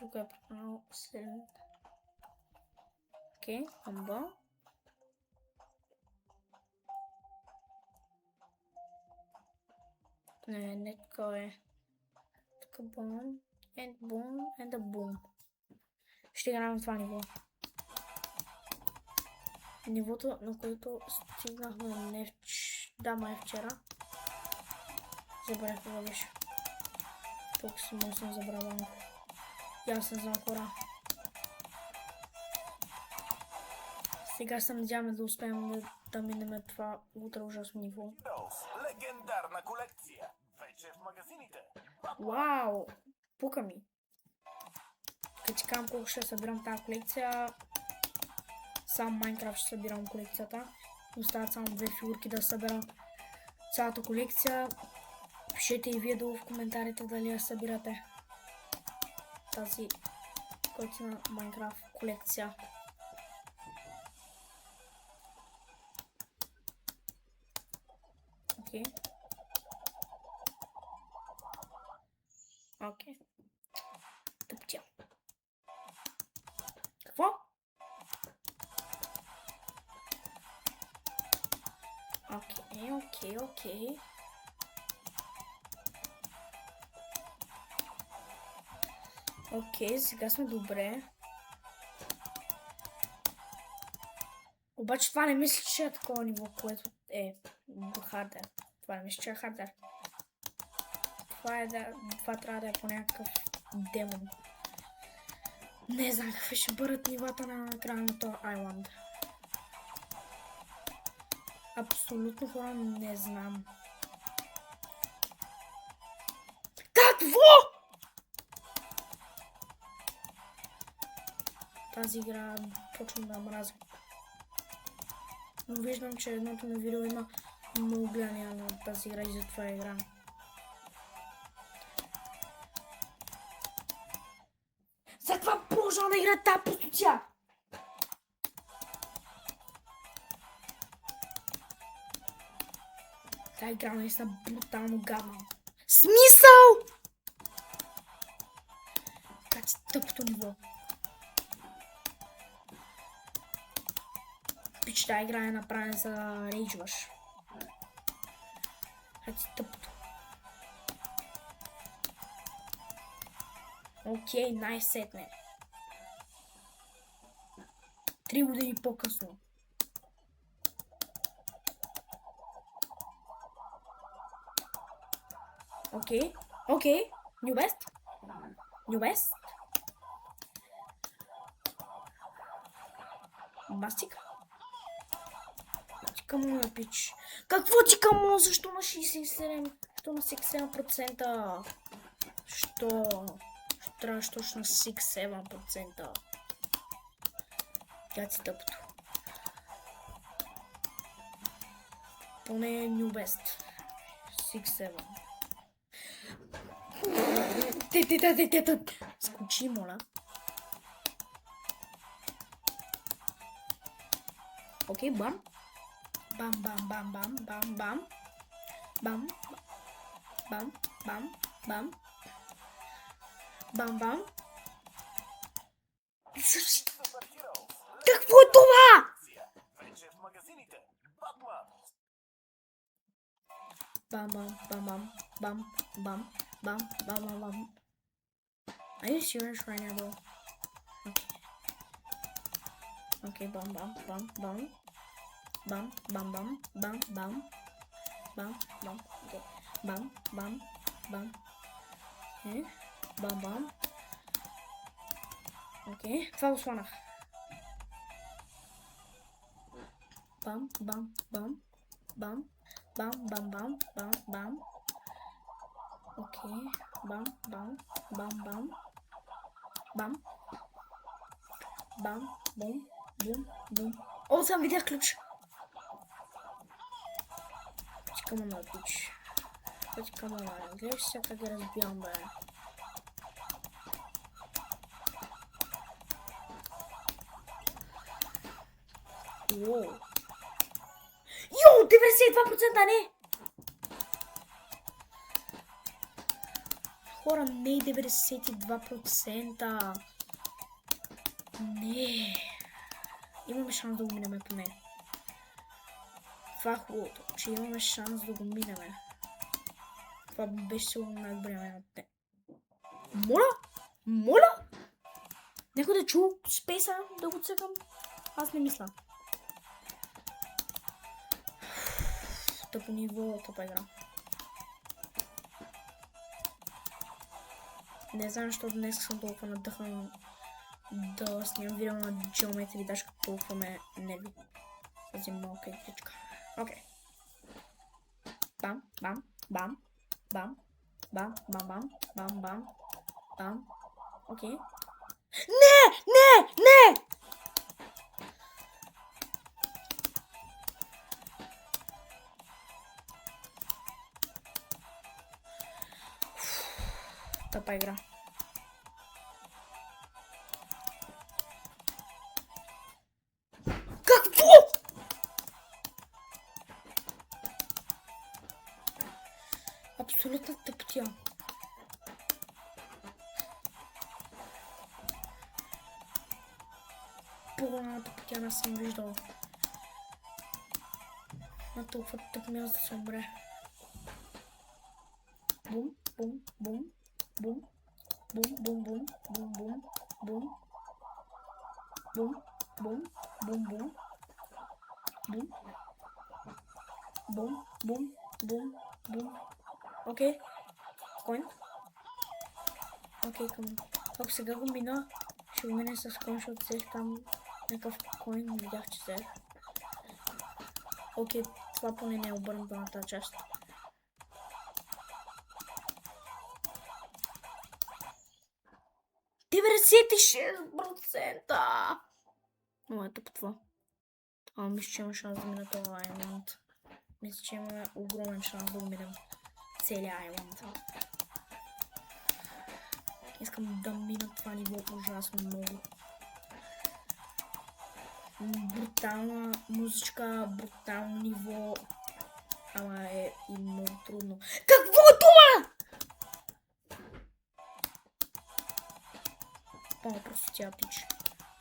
Тук е преканал 7. Окей, амба. Не така е. Така бум. And boom, and a boom. Ще играем това ниво. Нивото, на което стигнахме да, май вчера. Забравях кога беше. Тук съм забравил. И аз не знам хора. Сега се надяваме да успеем да минем това утре ужасно ниво. Легендарна колекция. Вече в магазините. Вау! Пука ми. Като ти казвам колко ще събирам тази колекция, сам Майнкрафт ще събирам колекцията. Остават само 2 фигурки да събера цялата колекция. Пишете и вие долу в коментарите дали я събирате. Тази готина Майнкрафт колекция. Окей. Окей. Тъптя. Какво? Окей. Окей, сега сме добре. Обаче това не мисля, че е такова ниво, което е хардер. Това не мисля, че е хардер. Това трябва да е по някакъв демон. Не знам какви ще бъдат нивата на края на този айланд. Абсолютно хора не знам. Какво? Тази игра почвам да мразя. Но виждам, че едното ми видео има много гледания на тази игра и затова игра. Затова продължавам да игра тази пустоция! Тази игра наистина брутално гадна. Смисъл! Как си тъпто ниво. Пич, тази игра е направена за рейджваш. Как си тъпто. Окей, най-сетне. 3 години по-късно. Окей. New best. Мастик. Ти камо, пич. Какво ти камо? Защо на 67? Защо на 67%? Що трябваше точно на 6-7%? Тя си тъпто. Поне New Best. 6-7. Скочи, моля. Окей, бам. Бам. Какво е това? Вече в магазините. Батман. Bam. Are you serious right now, bro? Okay, bam. Okay. Bam. Okay. Bam. Okay, това го сванах. Bam. Okay, bam. Boom. О, съм видях ключ. Чекам на ключ. Гледаш сега как ги разбивам, бе. Йоу, 92%, не! хора, не 92%. Не. Имаме шанс да го минеме поне. Това е хубавото, че имаме шанс да го минеме. Това беше сигурно най-добрия вариант. Моля? Моля? Някой да чу спейса да го цъкам? Аз не мисля. Тъпо ниво, тъпа игра. Не знам, защо днес съм толкова надъхан да снимам видео на Geometry Dash, като толкова ме нерви. Тази малка игричка. Окей. Бам, бам, бам, бам, бам, бам, бам, бам, бам, бам. Окей. Не! Не! Не! Тъпа игра. Какво? Абсолютна тъпотия. По-голяма тъпотия не съм виждала. На толкова тъп място да се умре. Бум, бум, бум, бум, бум, бум, бум, бум, бум, бум, бум, бум, бум, бум, бум, бум, бум, бум, бум. Окей. Коин. Окей, към. Ако сега го мина, ще го мине с коин, защото взех там някакъв коин, видях, че взех. Окей, това поне не е обърнато на тази част. Деветдесет и 6%! Но ето по това. Мисля, че има шанс да мина това айланд. Мисля, че имаме огромен шанс да умирам целия айланд. Искам да мина това ниво ужасно много. Брутална музичка, брутално ниво. Ама е и много трудно. Какво е това? Просто тя пич.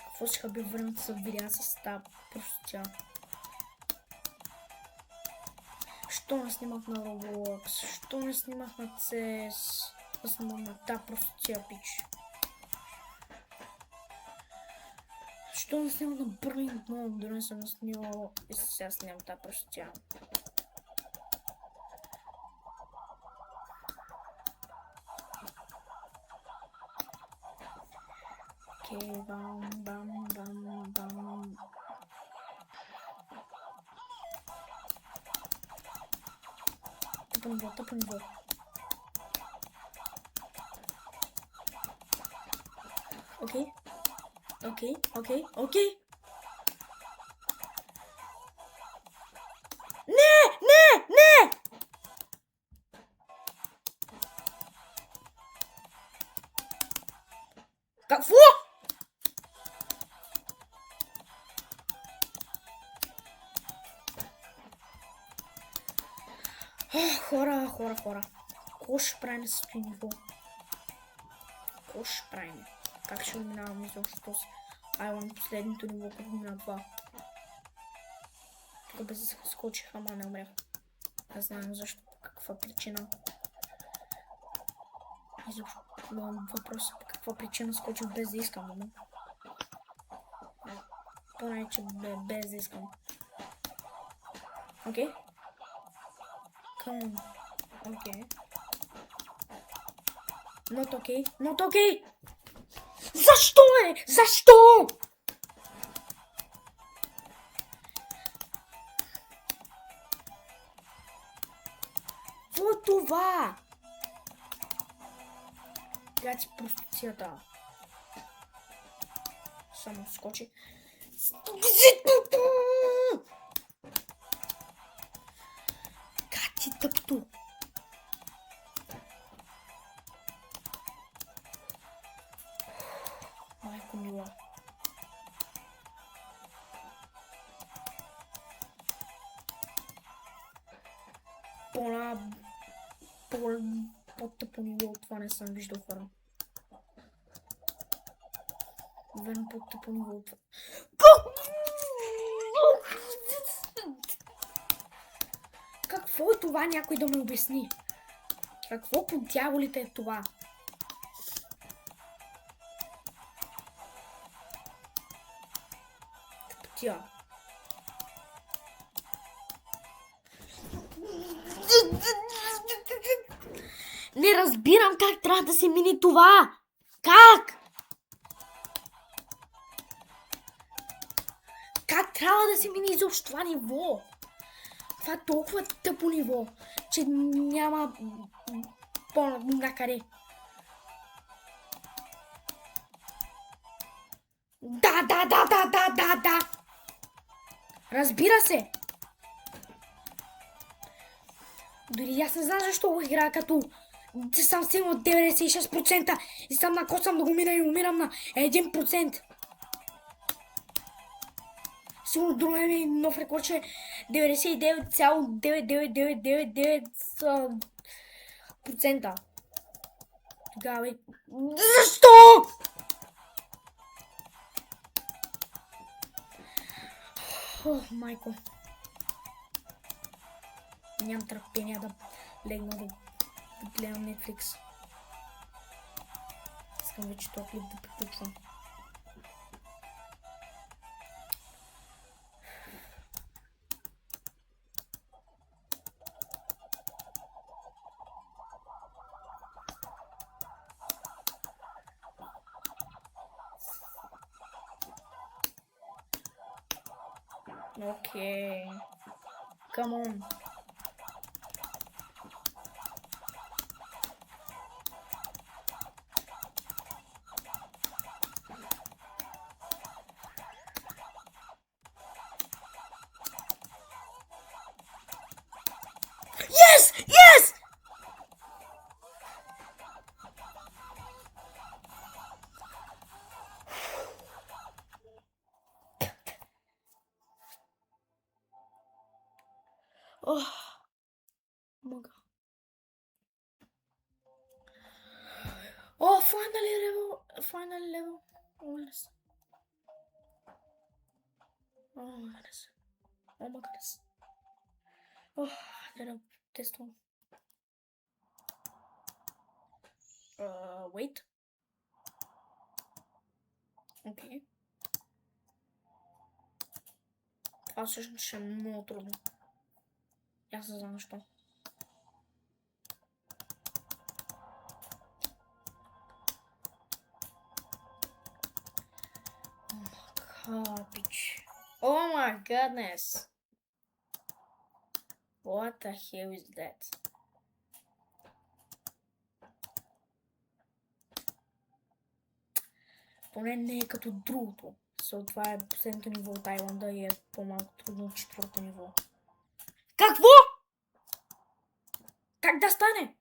Какво ще би времето за видео с тази простотия? Що не снимах на Roblox? Що не снимах на CS? Да снимам на тази простотия пич. Що не снимам на Burning Moon? Дори не съм снимал и сега снимам тази простотия. Окей, бам, бам, бам, бам. Тъпо ниво. Окей. Окей, окей, окей. Не, не, не! Какво? Хора. Какво ще правим с това ниво? Какво ще правим? Как ще минаваме защото с Айланд последното ниво, като мина това? Тук без да скочих, ама не умрях. Не знам защо, по каква причина. Изобщо въпрос по каква причина скочих без да искам, ама. Поне, че без да искам. Окей? Окей. Not okay. Защо е? Защо? Какво е това? Гледайте простицията. Само скочи. Как ти тъпто? Майко мила. по-тъпо ниво от това не съм виждал хора. Верно по-тъпо ниво от това. Какво е това? Някой да ме обясни. Какво по дяволите е това? Тъпотия. Не разбирам как трябва да се мини това. Как? Как трябва да се мини изобщо това ниво? Това е толкова тъпо ниво, че няма по-накъде. Да. Разбира се. Дори аз не знам защо го играя, като съм стигнал 96% и съм накосам да го мина и умирам на 1%. Сигурно друго е нов рекорд, че 99,99999%. Тогава е... Защо? Ох, майко. Нямам търпение да легна да гледам Netflix. Искам вече този клип да приключвам. Okay. Come on. Yes! Yes! Oh, my God. Oh, final level. Oh, goodness. Oh, my goodness. Oh, my goodness. Oh, I gotta test one. Wait. Okay. Това всъщност ще е много трудно. Аз не знам защо. Garbage. Oh my goodness. What the hell is that? Поне не е като другото. Това е последното ниво от Айланда и е по-малко трудно от четвърто ниво. Какво? Как да стане?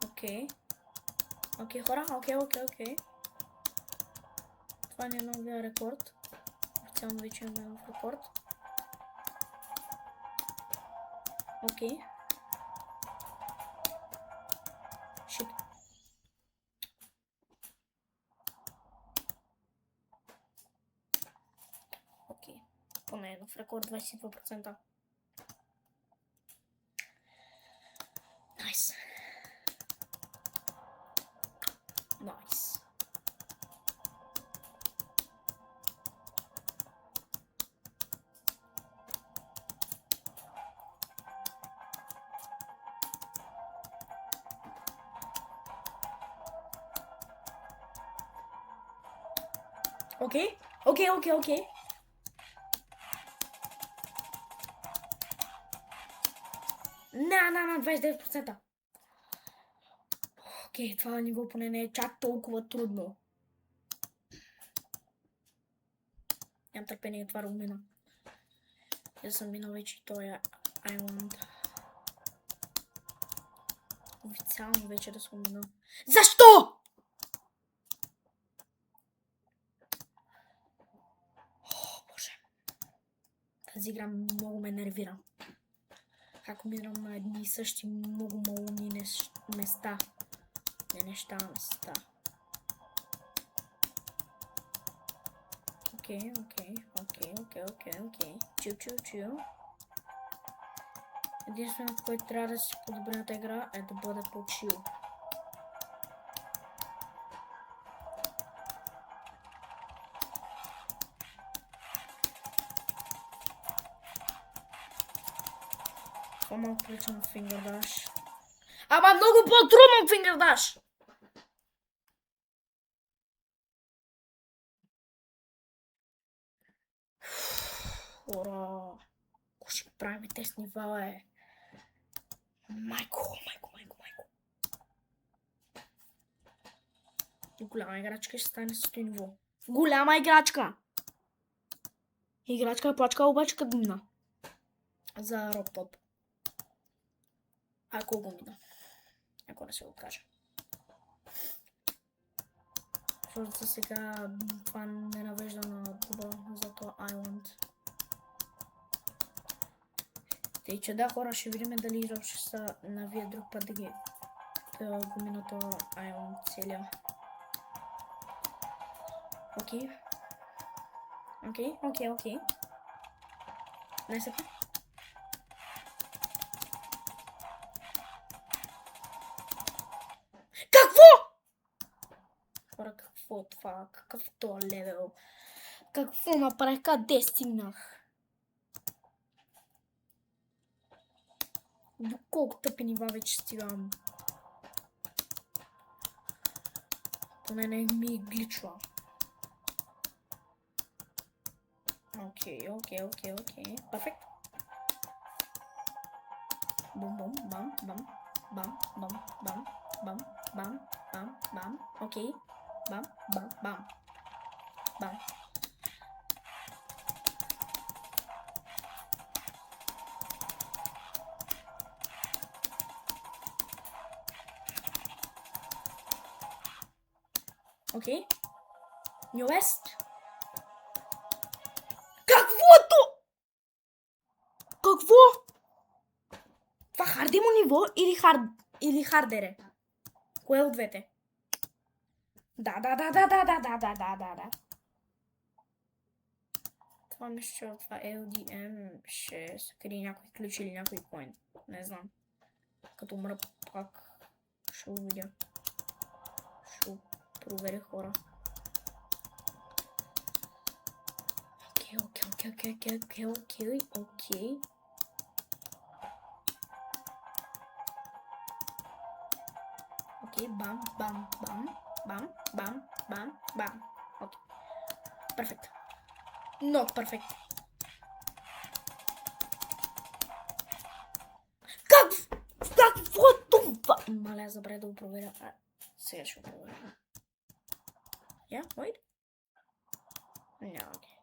Окей. Окей, хора. Окей. Това не е новия рекорд. Официално вече имаме нов рекорд. Окей. Шит. Окей. Поне нов рекорд 22%. Найс. Nice. Okay. На 29%. Окей, това ниво поне не е чак толкова трудно. Нямам търпение това да го мина. Я съм минал вече този Айланд. Официално вече да съм минал. Защо? Тази игра много ме нервира. Как умирам на едни и същи много малумни места. Не неща, места. Окей. Чил. Единственото, което трябва да си подобри на тази игра е да бъде по-чил. По-малко прилича на Finger Dash. Ама много по-трудно Finger Dash! Ура! Ако ще правим тест нива е... Майко. И голяма играчка ще стане с това ниво. Голяма играчка! Играчка е плачка, обаче като мина. За Роп-Топ. Ако го мина. Ако не се го кажа. Защото за сега това не навежда на добро за това Island. Тъй че да, хора, ще видим дали изобщо ще са навия друг път да го мина това Island целия. Окей. Най-сетне. Какво? Хора, какво това? Какъв това левел? Какво направих? Къде стигнах? До колко тъпи нива вече стигам? Поне не ми гличва. Окей. Перфект. Бум. Бам. Окей. Бам. Окей. New West. Какво? Това хардемо ниво или хардере? Кое от двете? Да. Това мисля, че това LDM ще се крие някой ключ или някой коин. Не знам. Като мръп пак ще увидя. Ще проверя, хора. Окей. Окей, бам. Окей. Перфект. Not perfect. Какво това? Маля, забравя да го проверя. Сега ще го проверя. Wait. No, окей.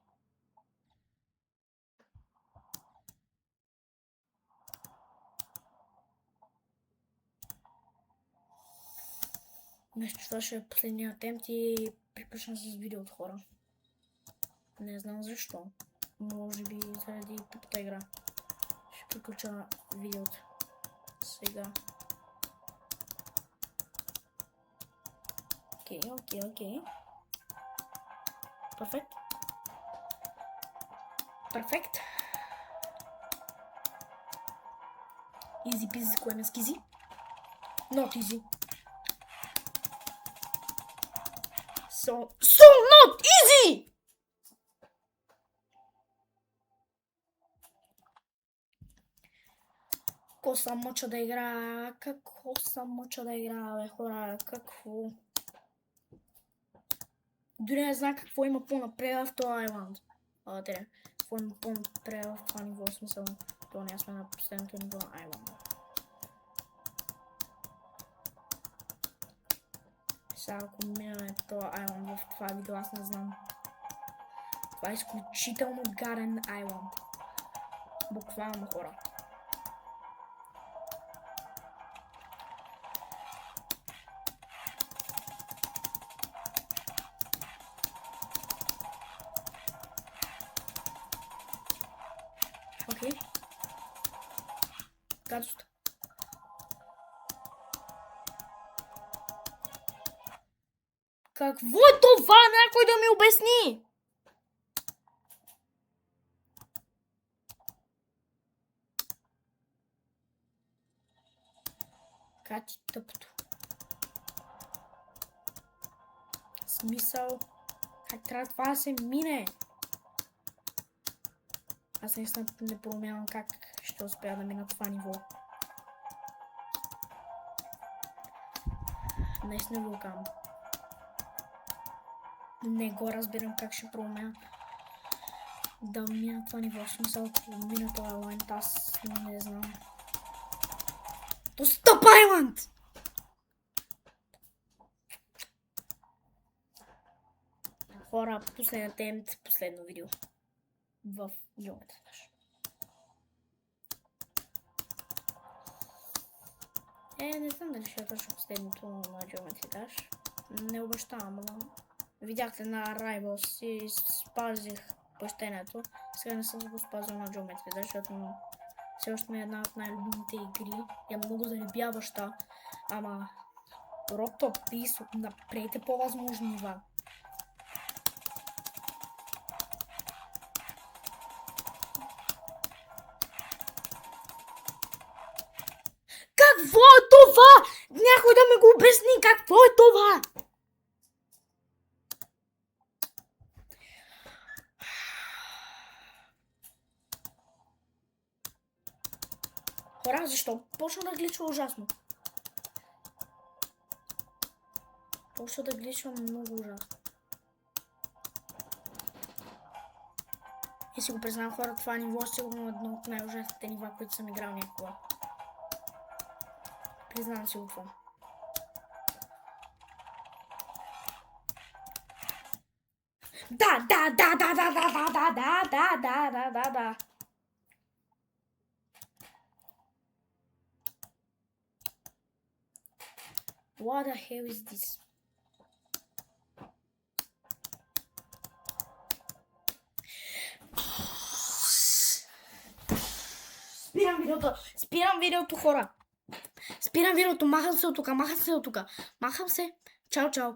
Нещо, това ще е последния атемпт и приключвам с видеото, хора. Не знам защо. Може би заради тъпата игра. Ще приключа видеото. Сега. Окей. Перфект. Easy peasy, кое ме скизи? Not easy. So not easy! Какво съм мъча да играя? Бе, хора? Какво? Дори не знам какво има по-напред в този Айланд. Какво има по-напред в това ниво, в смисъл. То ние сме на последното ниво на Айланда. Сега ако минаме този Айланд в това видео, аз не знам. Това е изключително гаден Айланд. Буквално, хора. Окей. Гадост. Какво е това? Някой да ми обясни! Кати тъпто. Смисъл. Как трябва това да се мине? Аз наистина не проумявам как ще успея да мина това ниво. Наистина вулкан. Не го разбирам как ще проумея да мина това ниво. В смисъл, ако мина това лайнт, аз не знам. То Стоп Айланд! Хора, последния темп, последно видео. В Geometry Dash. Не знам дали ще е точно последното на Geometry Dash. Не обещавам, но видяхте на Rivals и спазих пъщението. Сега не съм го спазил на Geometry Dash, защото все още ми е една от най-любимите игри. Я много заребяваща, ама Роктоп, плиз, направете по-възможни нива. Какво е това? Някой да ми го обясни, какво е това? Хора, защо? Почна да гличва ужасно. Почна да гличва много ужасно. И си го признавам, хора, това ниво е сигурно едно от най-ужасните нива, които съм играл някога. Признавам си го това. Да. What the hell is this? Спирам видеото, хора. Спирам видеото, махам се от тук. Махам се. Чао.